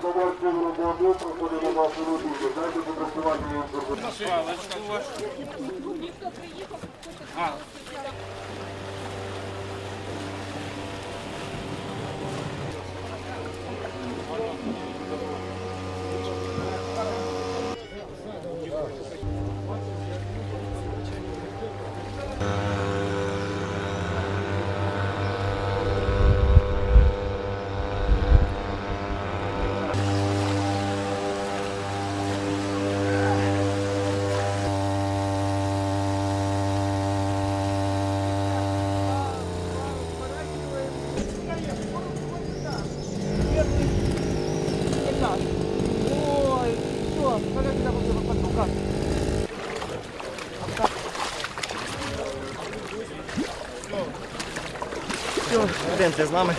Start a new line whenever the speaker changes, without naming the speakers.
завершуємо роботу, проходимо вашу роботу. Дайте попрацювати інформацію.
Паличку вашу.
Ой, все, когда тебя буду выпадну, как? Все, йдемте з нами.